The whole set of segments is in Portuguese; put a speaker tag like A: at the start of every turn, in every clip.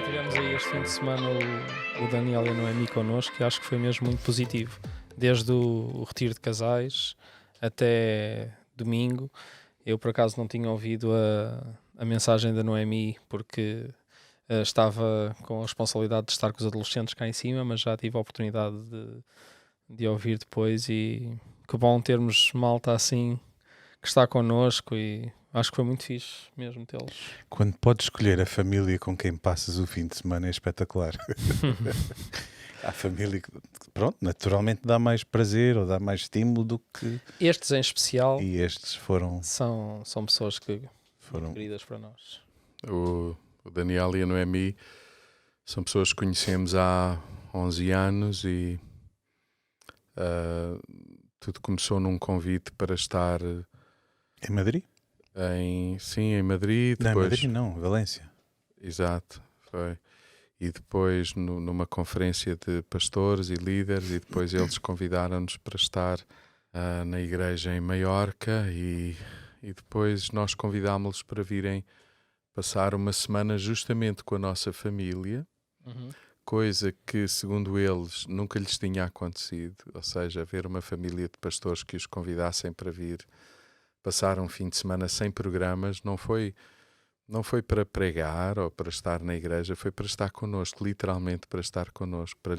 A: Tivemos aí este fim de semana o Daniel e a Noemi connosco e acho que foi mesmo muito positivo. Desde o retiro de casais até domingo. Eu por acaso não tinha ouvido a mensagem da Noemi porque estava com a responsabilidade de estar com os adolescentes cá em cima, mas já tive a oportunidade de ouvir depois e que bom termos malta assim que está connosco e acho que foi muito fixe mesmo tê-los.
B: Quando podes escolher a família com quem passas o fim de semana é espetacular. A família que, pronto, naturalmente dá mais prazer ou dá mais estímulo do que...
A: Estes em especial
B: E estes foram
A: são pessoas que muito queridas para nós.
C: O Daniel e a Noemi são pessoas que conhecemos há 11 anos e tudo começou num convite para estar
B: em Madrid?
C: em Madrid.
B: Não, em
C: Depois,
B: Madrid não, Valência.
C: Exato, foi. E depois numa conferência de pastores e líderes, e depois eles convidaram-nos para estar na igreja em Maiorca e depois nós convidámos-los para virem passar uma semana justamente com a nossa família, coisa que, segundo eles, nunca lhes tinha acontecido, ou seja, haver uma família de pastores que os convidassem para vir passar um fim de semana sem programas. Não foi para pregar ou para estar na igreja, foi para estar connosco, literalmente para estar connosco, para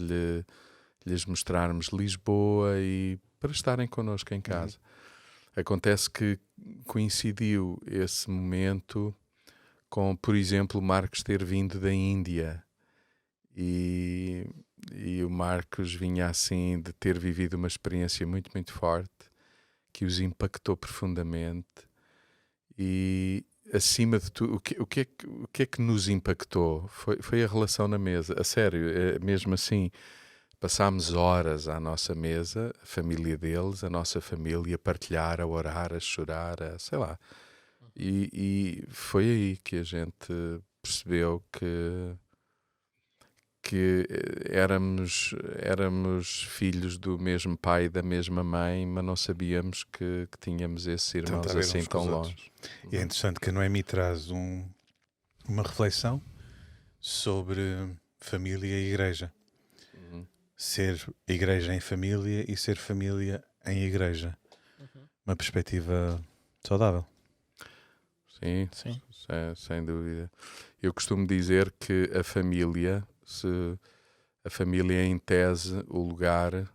C: lhes mostrarmos Lisboa e para estarem connosco em casa. Acontece que coincidiu esse momento com, por exemplo, o Marcos ter vindo da Índia e o Marcos vinha assim de ter vivido uma experiência muito, muito forte que os impactou profundamente e, acima de tudo, o que é que nos impactou? Foi a relação na mesa, a sério, mesmo assim, passámos horas à nossa mesa, a família deles, a nossa família, a partilhar, a orar, a chorar, sei lá. E foi aí que a gente percebeu que éramos filhos do mesmo pai e da mesma mãe, mas não sabíamos que tínhamos esses irmãos assim tão longe.
B: E é interessante que a Noemi traz uma reflexão sobre família e igreja. Ser igreja em família e ser família em igreja. Uma perspectiva saudável.
C: Sim, sem dúvida. Eu costumo dizer que a família é em tese o lugar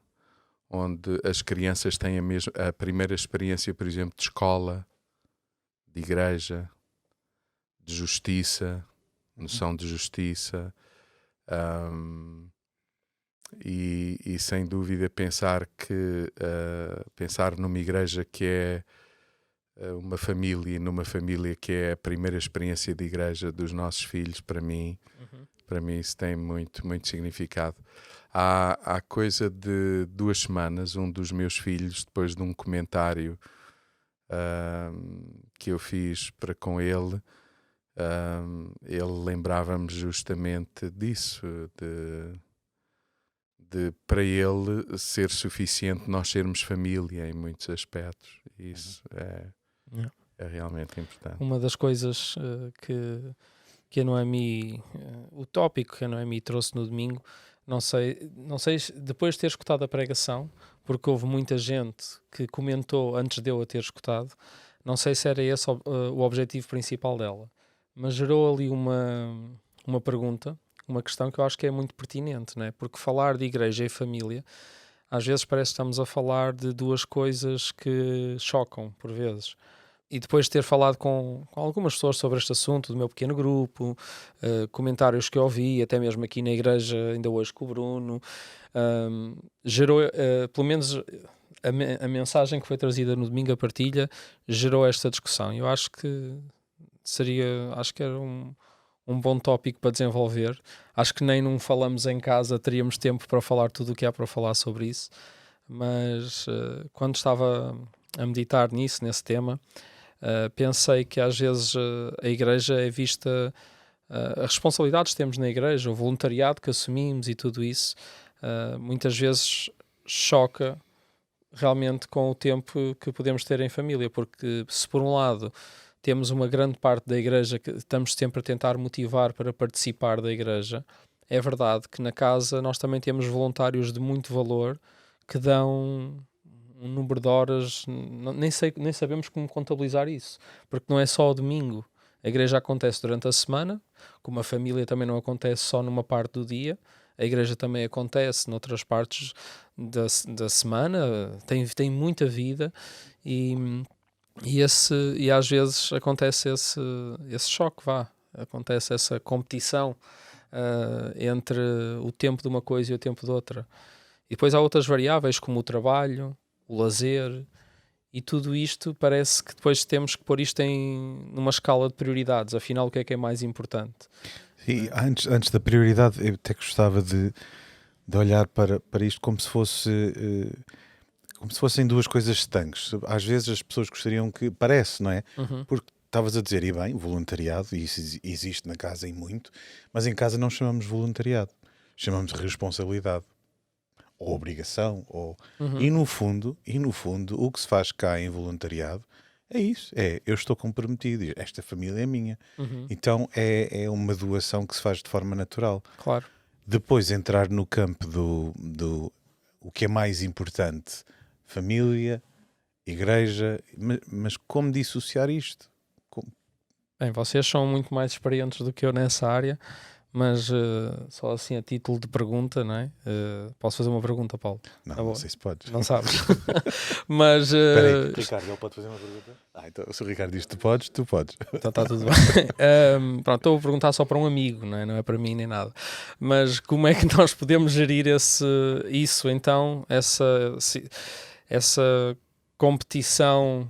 C: onde as crianças têm a primeira experiência, por exemplo, de escola, de igreja, de justiça, noção de justiça, e sem dúvida pensar numa igreja que é uma família, numa família que é a primeira experiência de igreja dos nossos filhos, para mim isso tem muito, muito significado. Há coisa de 2 semanas, um dos meus filhos, depois de um comentário que eu fiz para com ele, ele lembrava-me justamente disso, de para ele ser suficiente nós sermos família em muitos aspectos. Isso é realmente importante.
A: Uma das coisas que a Noemi, o tópico que a Noemi trouxe no domingo, não sei depois de ter escutado a pregação, porque houve muita gente que comentou antes de eu a ter escutado, não sei se era esse o objetivo principal dela, mas gerou ali uma pergunta, uma questão que eu acho que é muito pertinente, né? Porque falar de igreja e família, às vezes parece que estamos a falar de duas coisas que chocam, por vezes. E depois de ter falado com algumas pessoas sobre este assunto, do meu pequeno grupo, comentários que eu ouvi, até mesmo aqui na igreja, ainda hoje com o Bruno, gerou, pelo menos a mensagem que foi trazida no domingo, a partilha, gerou esta discussão. Eu acho que era um bom tópico para desenvolver. Acho que nem num falamos em casa teríamos tempo para falar tudo o que há para falar sobre isso, mas quando estava a meditar nesse tema, pensei que às vezes a igreja é vista, as responsabilidades que temos na igreja, o voluntariado que assumimos e tudo isso, muitas vezes choca realmente com o tempo que podemos ter em família, porque se por um lado temos uma grande parte da igreja que estamos sempre a tentar motivar para participar da igreja. É verdade que na casa nós também temos voluntários de muito valor que dão um número de horas, nem sabemos como contabilizar isso, porque não é só ao domingo. A igreja acontece durante a semana, como a família também não acontece só numa parte do dia, a igreja também acontece noutras partes da semana, tem muita vida e às vezes acontece esse choque, acontece essa competição entre o tempo de uma coisa e o tempo de outra. E depois há outras variáveis como o trabalho, o lazer, e tudo isto parece que depois temos que pôr isto numa escala de prioridades. Afinal, o que é mais importante?
B: Sim, antes da prioridade, eu até gostava de olhar para isto como se fossem duas coisas estanques. Às vezes as pessoas gostariam que... Parece, não é?
A: Uhum.
B: Porque estavas a dizer, e bem, voluntariado, e isso existe na casa e muito, mas em casa não chamamos voluntariado. Chamamos de responsabilidade. Ou obrigação. E no fundo, o que se faz cá em voluntariado é isso. Eu estou comprometido. Esta família é minha. Então é uma doação que se faz de forma natural.
A: Claro.
B: Depois entrar no campo do o que é mais importante, família, igreja, mas como dissociar isto?
A: Bem, vocês são muito mais experientes do que eu nessa área, mas só assim a título de pergunta, não é? Posso fazer uma pergunta, Paulo?
B: Não sei se podes.
A: Não sabes. Mas...
B: Espera aí, Ricardo, ele pode fazer uma pergunta? Então, se o Ricardo diz tu podes.
A: Então está tudo bem. Pronto, estou a perguntar só para um amigo, não é para mim nem nada. Mas como é que nós podemos gerir isso então, essa competição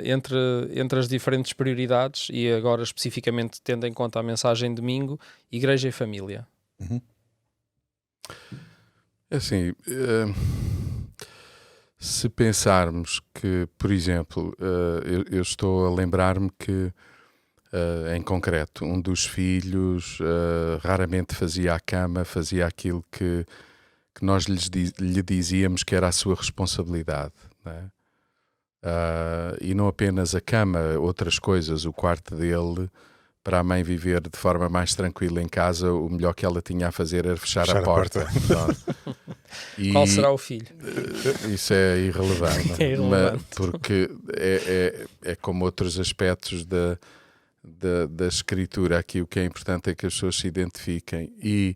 A: entre as diferentes prioridades e agora especificamente tendo em conta a mensagem de domingo, igreja e família?
C: Assim, se pensarmos que, por exemplo, eu estou a lembrar-me que, em concreto, um dos filhos raramente fazia a cama, fazia aquilo que nós lhe dizíamos que era a sua responsabilidade, não é? E não apenas a cama, outras coisas, o quarto dele, para a mãe viver de forma mais tranquila em casa, o melhor que ela tinha a fazer era fechar a porta.
A: Qual será o filho?
C: Isso é irrelevante,
A: É irrelevante.
C: porque é como outros aspectos da escritura. Aqui o que é importante é que as pessoas se identifiquem e,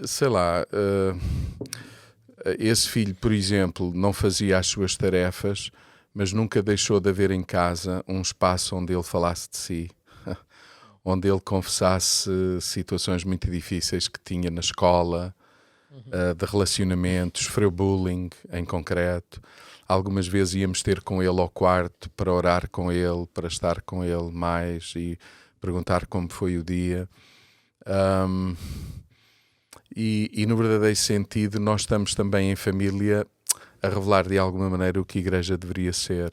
C: sei lá, esse filho, por exemplo, não fazia as suas tarefas, mas nunca deixou de haver em casa um espaço onde ele falasse de si, onde ele confessasse situações muito difíceis que tinha na escola, de relacionamentos, sofreu bullying em concreto. Algumas vezes íamos ter com ele ao quarto para orar com ele, para estar com ele mais e perguntar como foi o dia. E no verdadeiro sentido, nós estamos também em família a revelar de alguma maneira o que a igreja deveria ser.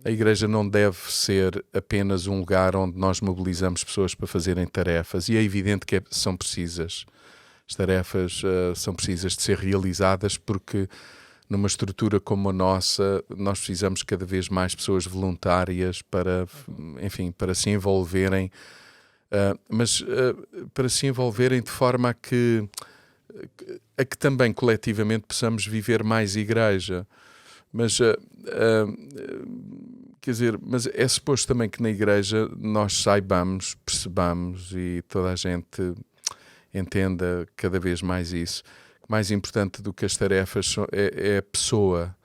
C: A igreja não deve ser apenas um lugar onde nós mobilizamos pessoas para fazerem tarefas, e é evidente que são precisas. As tarefas são precisas de ser realizadas porque numa estrutura como a nossa, nós precisamos cada vez mais pessoas voluntárias para se envolverem, mas para se envolverem de forma a que também coletivamente possamos viver mais igreja. Mas, quer dizer, mas é suposto também que na igreja nós saibamos, percebamos e toda a gente entenda cada vez mais isso. Mais importante do que as tarefas é a pessoa.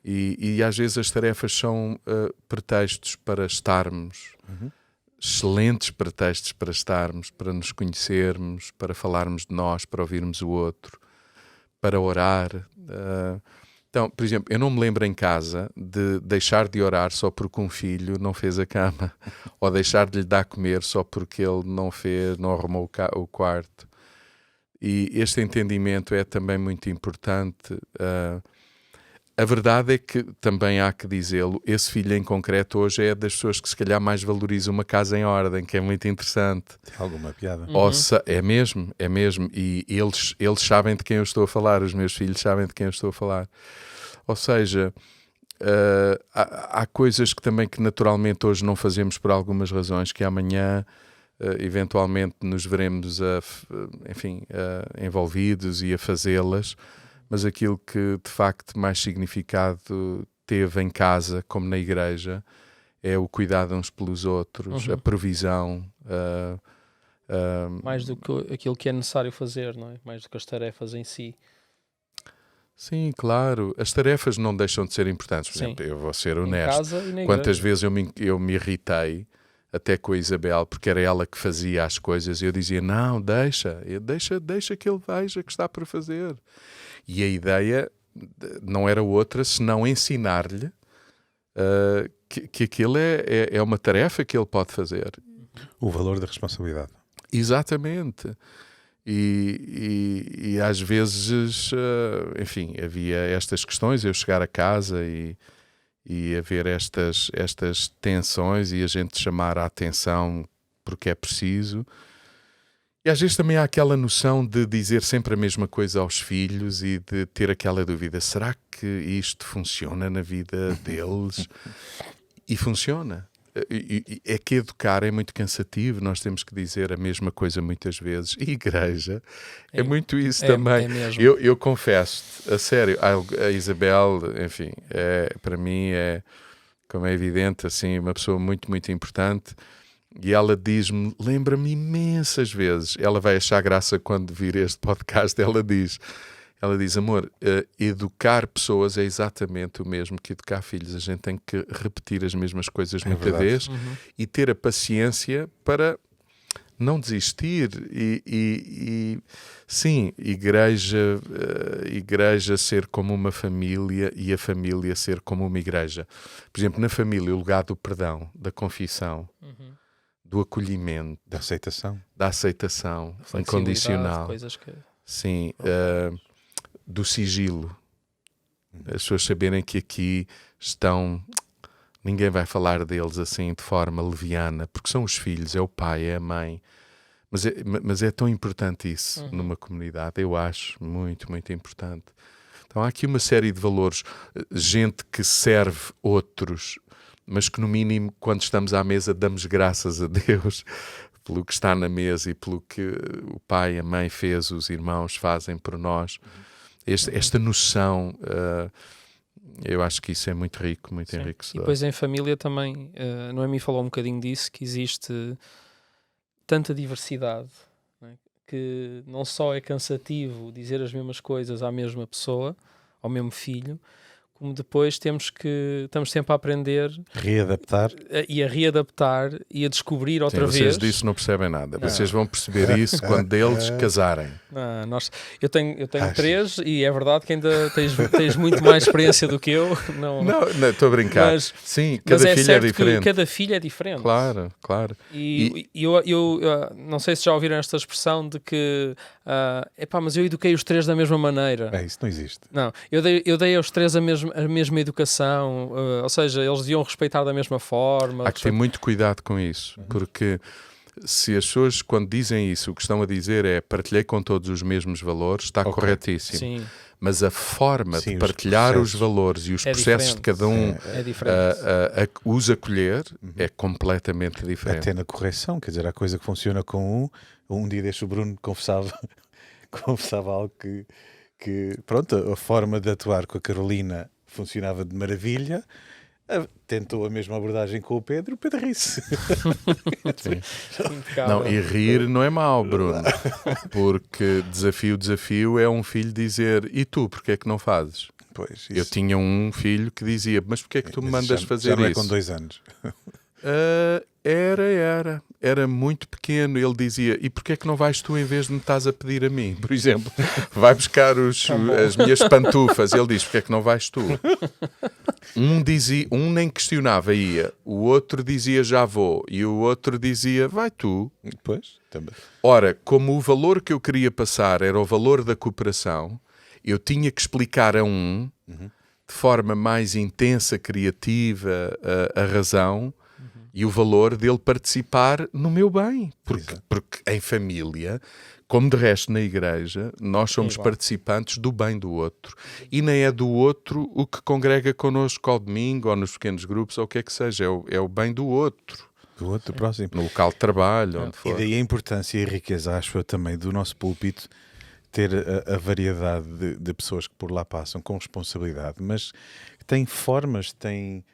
C: E às vezes as tarefas são pretextos para estarmos. Excelentes pretextos para estarmos, para nos conhecermos, para falarmos de nós, para ouvirmos o outro, para orar. Então, por exemplo, eu não me lembro em casa de deixar de orar só porque um filho não fez a cama, ou deixar de lhe dar a comer só porque ele não arrumou o quarto. E este entendimento é também muito importante. A verdade é que, também há que dizê-lo, esse filho em concreto hoje é das pessoas que se calhar mais valorizam uma casa em ordem, que é muito interessante.
B: Tem alguma piada.
C: É mesmo. E eles sabem de quem eu estou a falar, os meus filhos sabem de quem eu estou a falar. Ou seja, há coisas que também que naturalmente hoje não fazemos por algumas razões, que amanhã eventualmente nos veremos envolvidos e a fazê-las, mas aquilo que de facto mais significado teve em casa como na igreja é o cuidado uns pelos outros, a provisão.
A: Mais do que aquilo que é necessário fazer, não é? Mais do que as tarefas em si.
C: Sim, claro. As tarefas não deixam de ser importantes. Por exemplo, eu vou ser honesto.
A: Em casa e na
C: Quantas
A: igreja.
C: vezes eu me irritei até com a Isabel, porque era ela que fazia as coisas, e eu dizia, não, deixa que ele veja que está por fazer. E a ideia não era outra senão ensinar-lhe que aquilo é uma tarefa que ele pode fazer.
B: O valor da responsabilidade.
C: Exatamente. E às vezes, enfim, havia estas questões, eu chegar a casa e haver estas tensões e a gente chamar a atenção porque é preciso. E às vezes também há aquela noção de dizer sempre a mesma coisa aos filhos e de ter aquela dúvida, será que isto funciona na vida deles? E funciona. É que educar é muito cansativo, nós temos que dizer a mesma coisa muitas vezes. E igreja é muito isso também.
A: É mesmo.
C: Eu confesso-te, a sério, a Isabel, enfim, para mim como é evidente, assim, uma pessoa muito, muito importante. E ela diz-me, lembra-me imensas vezes, ela vai achar graça quando vir este podcast, ela diz, amor, educar pessoas é exatamente o mesmo que educar filhos. A gente tem que repetir as mesmas coisas muita vez e ter a paciência para não desistir. E sim, igreja ser como uma família e a família ser como uma igreja. Por exemplo, na família, o lugar do perdão, da confissão, do acolhimento,
B: Da aceitação
C: incondicional.
A: Coisas que...
C: Sim, do sigilo. As pessoas saberem que aqui estão... Ninguém vai falar deles assim de forma leviana, porque são os filhos, é o pai, é a mãe. Mas é tão importante isso numa comunidade, eu acho muito, muito importante. Então há aqui uma série de valores. Gente que serve outros, mas que no mínimo, quando estamos à mesa, damos graças a Deus pelo que está na mesa e pelo que o pai, a mãe fez, os irmãos fazem por nós. Esta noção, eu acho que isso é muito rico, muito enriquecedor.
A: E depois em família também, Noemi falou um bocadinho disso, que existe tanta diversidade, não é? Que não só é cansativo dizer as mesmas coisas à mesma pessoa, ao mesmo filho, como depois estamos sempre a aprender,
B: readaptar
A: e a readaptar e a descobrir outra vez.
C: Vocês disso não percebem nada. Não. Vocês vão perceber isso quando eles casarem.
A: Não, eu tenho 3 e é verdade que ainda tens muito mais experiência do que eu. Não,
C: estou a brincar.
A: Mas,
C: sim, cada filho é diferente.
A: Cada filho é diferente.
C: Claro.
A: E eu não sei se já ouviram esta expressão de que mas eu eduquei os 3 da mesma maneira.
B: Isso não existe.
A: Não, eu dei aos 3 a mesma educação, ou seja, eles deviam respeitar da mesma forma.
C: Há que ter muito cuidado com isso, porque se as pessoas, quando dizem isso, o que estão a dizer é partilhei com todos os mesmos valores, está corretíssimo.
A: Sim.
C: Mas a forma de partilhar os valores e os processos de cada um os acolher é completamente diferente.
B: Até na correção, quer dizer, há coisa que funciona com um dia deste o Bruno confessava algo que pronto, a forma de atuar com a Carolina funcionava de maravilha. Tentou a mesma abordagem com o Pedro ri-se.
C: Não, e rir não é mau, Bruno, porque desafio é um filho dizer, e tu, porque é que não fazes?
B: Pois,
C: eu tinha um filho que dizia, mas porque é que tu me mandas fazer
B: já não é
C: isso?
B: Com 2 anos.
C: Era muito pequeno. Ele dizia, e porquê é que não vais tu em vez de me estás a pedir a mim? Por exemplo, vai buscar as minhas pantufas. Ele diz, porquê é que não vais tu? Um nem questionava, ia. O outro dizia, já vou. E o outro dizia, vai tu.
B: Pois, também.
C: Ora, como o valor que eu queria passar era o valor da cooperação, eu tinha que explicar a de forma mais intensa, criativa, a razão e o valor dele participar no meu bem. Porque em família, como de resto na igreja, nós somos participantes do bem do outro. E nem é do outro o que congrega connosco ao domingo, ou nos pequenos grupos, ou o que é que seja. É o bem do outro.
B: Do outro, próximo.
C: No local de trabalho, onde for.
B: E daí a importância e a riqueza, acho eu, também do nosso púlpito, ter a variedade de pessoas que por lá passam com responsabilidade, mas têm formas, têm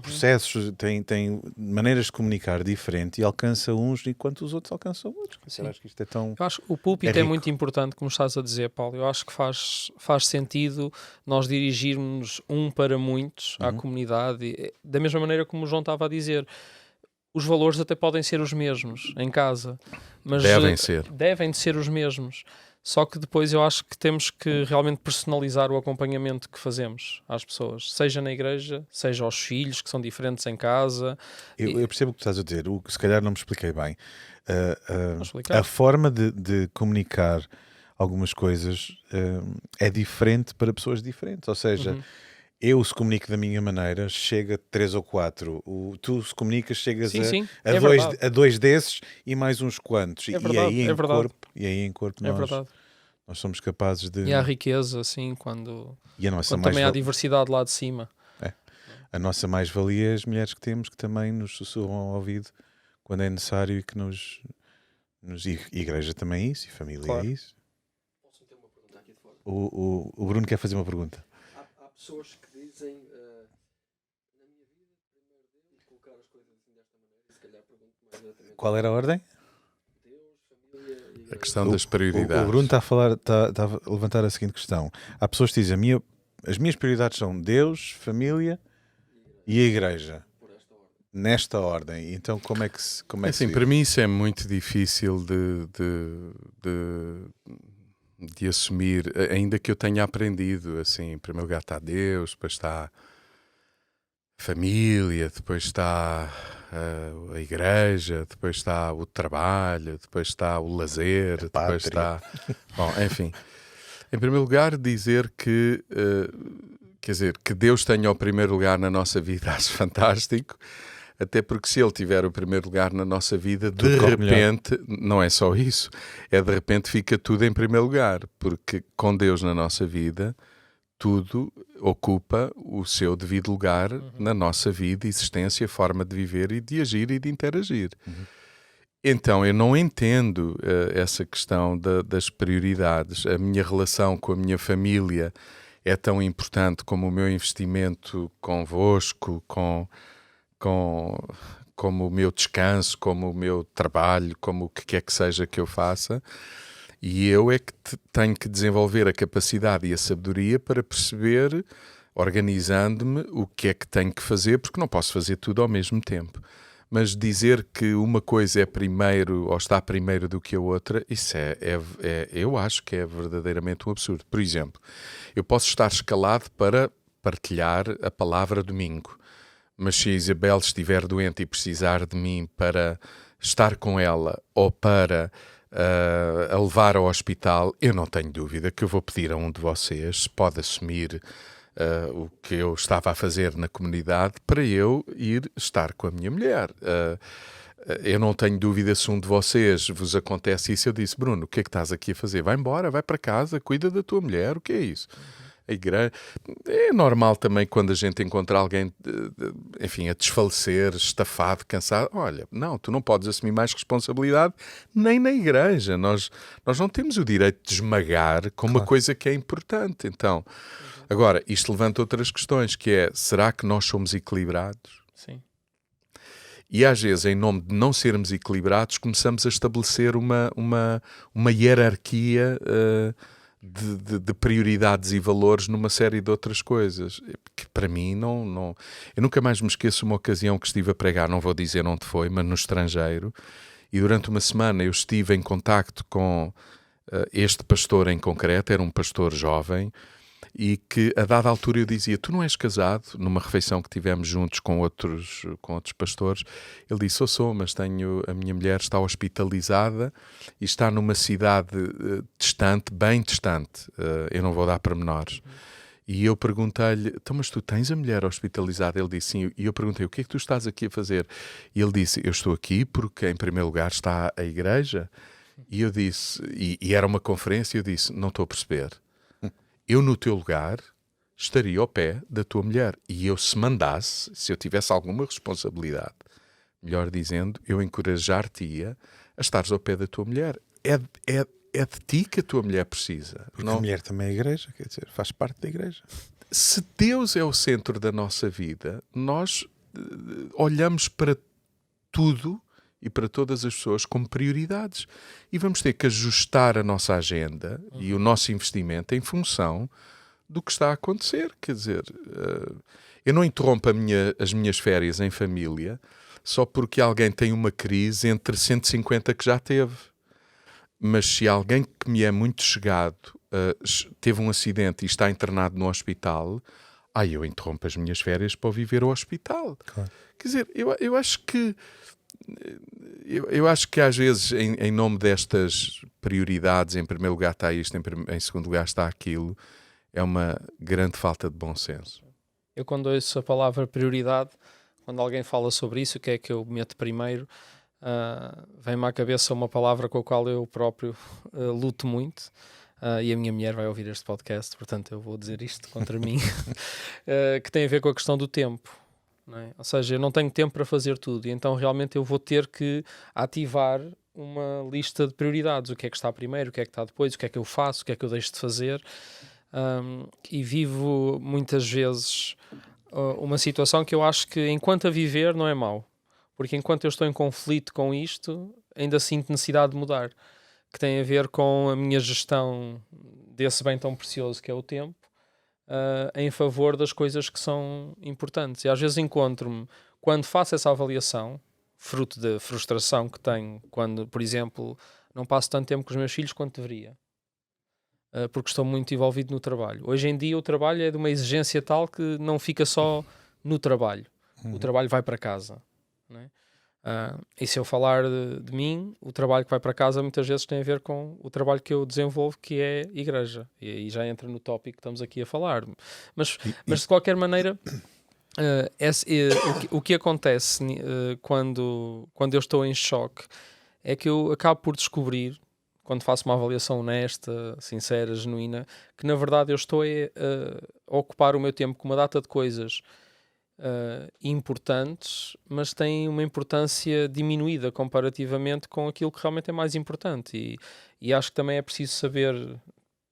B: processos, têm maneiras de comunicar diferente e alcança uns enquanto os outros alcançam outros. Eu acho que isto é tão...
A: Eu acho que o púlpito é muito importante, como estás a dizer, Paulo. Eu acho que faz sentido nós dirigirmos para muitos à comunidade, da mesma maneira como o João estava a dizer. Os valores até podem ser os mesmos em casa, mas devem de ser os mesmos. Só que depois eu acho que temos que realmente personalizar o acompanhamento que fazemos às pessoas, seja na igreja, seja aos filhos, que são diferentes em casa.
B: Eu percebo o que estás a dizer, se calhar não me expliquei bem. A forma de comunicar algumas coisas é diferente para pessoas diferentes, ou seja... Eu, se comunico da minha maneira, chega a 3 ou 4. Tu, se comunicas, chegas a dois desses e mais uns quantos. E aí em corpo nós somos capazes de...
A: E há riqueza, assim, quando
B: também
A: há diversidade lá de cima.
B: A nossa mais-valia é as mulheres que temos, que também nos sussurram ao ouvido quando é necessário e que nos... E igreja também é isso, e família é isso.
D: Posso meter uma pergunta aqui de fora?
B: O Bruno quer fazer uma pergunta.
D: Há pessoas que dizem na minha vida, primeiro Deus, colocar as coisas assim desta maneira, e se calhar pergunto mais diretamente.
B: Qual era a ordem?
D: Deus, família e
C: a questão das prioridades.
B: O Bruno está a levantar a seguinte questão. Há pessoas que dizem, as minhas prioridades são Deus, família e a igreja. Nesta ordem. Então como é que se...
C: assim, para mim isso é muito difícil de assumir, ainda que eu tenha aprendido, assim, em primeiro lugar está Deus, depois está a família, depois está a igreja, depois está o trabalho, depois está o lazer, depois está... Bom, enfim. Em primeiro lugar, dizer que, que Deus tenha o primeiro lugar na nossa vida, acho fantástico. Até porque se ele tiver o primeiro lugar na nossa vida, de repente, não é só isso, de repente fica tudo em primeiro lugar, porque com Deus na nossa vida, tudo ocupa o seu devido lugar na nossa vida, existência, forma de viver e de agir e de interagir. Então, eu não entendo essa questão das prioridades. A minha relação com a minha família é tão importante como o meu investimento convosco, como o meu descanso, como o meu trabalho, como o que quer que seja que eu faça, e eu é que tenho que desenvolver a capacidade e a sabedoria para perceber, organizando-me, o que é que tenho que fazer, porque não posso fazer tudo ao mesmo tempo. Mas dizer que uma coisa é primeiro ou está primeiro do que a outra, isso eu acho que é verdadeiramente um absurdo. Por exemplo, eu posso estar escalado para partilhar a palavra domingo, mas se a Isabel estiver doente e precisar de mim para estar com ela ou para a levar ao hospital, eu não tenho dúvida que eu vou pedir a um de vocês se pode assumir o que eu estava a fazer na comunidade para eu ir estar com a minha mulher. Eu não tenho dúvida se um de vocês vos acontece isso. Eu disse, Bruno, o que é que estás aqui a fazer? Vai embora, vai para casa, cuida da tua mulher, o que é isso? A igreja... É normal também quando a gente encontra alguém, enfim, a desfalecer, estafado, cansado. Olha, não, tu não podes assumir mais responsabilidade nem na igreja. Nós não temos o direito de esmagar com uma coisa que é importante. Então, agora, isto levanta outras questões, que é, será que nós somos equilibrados?
A: Sim.
C: E às vezes, em nome de não sermos equilibrados, começamos a estabelecer uma hierarquia de prioridades e valores numa série de outras coisas, que para mim não... Eu nunca mais me esqueço uma ocasião que estive a pregar, não vou dizer onde foi, mas no estrangeiro, e durante uma semana eu estive em contacto com este pastor em concreto, era um pastor jovem, e que a dada altura eu dizia, tu não és casado? Numa refeição que tivemos juntos com outros pastores, ele disse, eu sou, mas a minha mulher está hospitalizada e está numa cidade distante, bem distante, eu não vou dar pormenores. E eu perguntei-lhe, então, mas tu tens a mulher hospitalizada? Ele disse sim. E eu perguntei, o que é que tu estás aqui a fazer? E ele disse, eu estou aqui porque em primeiro lugar está a igreja E eu disse, e era uma conferência, eu disse, não estou a perceber. Eu no teu lugar estaria ao pé da tua mulher. E eu se mandasse, se eu tivesse alguma responsabilidade, melhor dizendo, eu encorajar-te-ia a estares ao pé da tua mulher. É de ti que a tua mulher precisa.
B: Porque a mulher também é igreja, quer dizer, faz parte da igreja.
C: Se Deus é o centro da nossa vida, nós olhamos para tudo e para todas as pessoas como prioridades. E vamos ter que ajustar a nossa agenda e o nosso investimento em função do que está a acontecer. Quer dizer, eu não interrompo as minhas férias em família só porque alguém tem uma crise entre 150 que já teve. Mas se alguém que me é muito chegado teve um acidente e está internado no hospital, eu interrompo as minhas férias para viver ao hospital.
B: Claro.
C: Quer dizer, eu acho que eu acho que às vezes em nome destas prioridades, em primeiro lugar está isto, em segundo lugar está aquilo, é uma grande falta de bom senso.
A: Eu quando ouço a palavra prioridade, quando alguém fala sobre isso, o que é que eu meto primeiro? Vem-me à cabeça uma palavra com a qual eu próprio luto muito, e a minha mulher vai ouvir este podcast, portanto eu vou dizer isto contra mim, que tem a ver com a questão do tempo, não é? Ou seja, eu não tenho tempo para fazer tudo, e então realmente eu vou ter que ativar uma lista de prioridades, o que é que está primeiro, o que é que está depois, o que é que eu faço, o que é que eu deixo de fazer, e vivo muitas vezes uma situação que eu acho que enquanto a viver não é mau. Porque enquanto eu estou em conflito com isto, ainda sinto necessidade de mudar. Que tem a ver com a minha gestão desse bem tão precioso que é o tempo, em favor das coisas que são importantes. E às vezes encontro-me, quando faço essa avaliação, fruto da frustração que tenho, quando, por exemplo, não passo tanto tempo com os meus filhos quanto deveria. Porque estou muito envolvido no trabalho. Hoje em dia o trabalho é de uma exigência tal que não fica só no trabalho. O trabalho vai para casa. Não é? E se eu falar de mim, o trabalho que vai para casa muitas vezes tem a ver com o trabalho que eu desenvolvo, que é igreja, e aí já entra no tópico que estamos aqui a falar, mas de qualquer maneira o que acontece quando eu estou em choque é que eu acabo por descobrir, quando faço uma avaliação honesta, sincera, genuína, que na verdade eu estou a ocupar o meu tempo com uma data de coisas importantes, mas têm uma importância diminuída comparativamente com aquilo que realmente é mais importante, e acho que também é preciso saber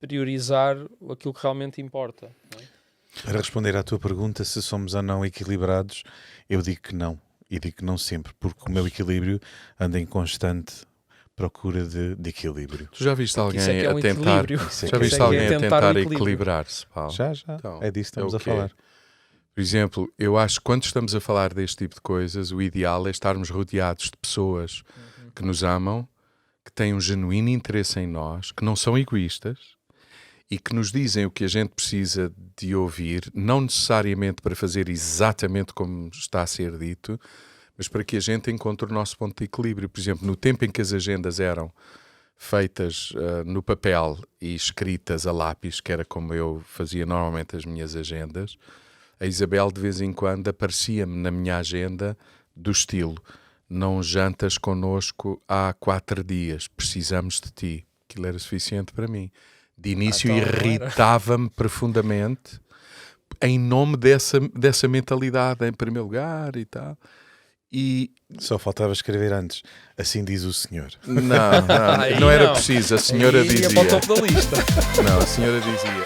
A: priorizar aquilo que realmente importa, não é?
B: Para responder à tua pergunta, se somos ou não equilibrados, eu digo que não, e digo que não sempre, porque o meu equilíbrio anda em constante procura de equilíbrio.
C: Tu já viste alguém
A: é
C: a tentar, equilibrar-se, Paulo?
B: Já.
C: Então,
B: É disso que estamos a falar.
C: Por exemplo, eu acho que quando estamos a falar deste tipo de coisas, o ideal é estarmos rodeados de pessoas que nos amam, que têm um genuíno interesse em nós, que não são egoístas e que nos dizem o que a gente precisa de ouvir, não necessariamente para fazer exatamente como está a ser dito, mas para que a gente encontre o nosso ponto de equilíbrio. Por exemplo, no tempo em que as agendas eram feitas no papel e escritas a lápis, que era como eu fazia normalmente as minhas agendas, a Isabel de vez em quando aparecia-me na minha agenda do estilo: não jantas connosco há 4 dias, precisamos de ti. Aquilo era suficiente para mim. De início irritava-me profundamente em nome dessa mentalidade, em primeiro lugar e tal. E
B: só faltava escrever antes: assim diz o senhor.
C: Não era preciso. A senhora dizia.
A: Para o topo da lista.
C: Não, a senhora dizia: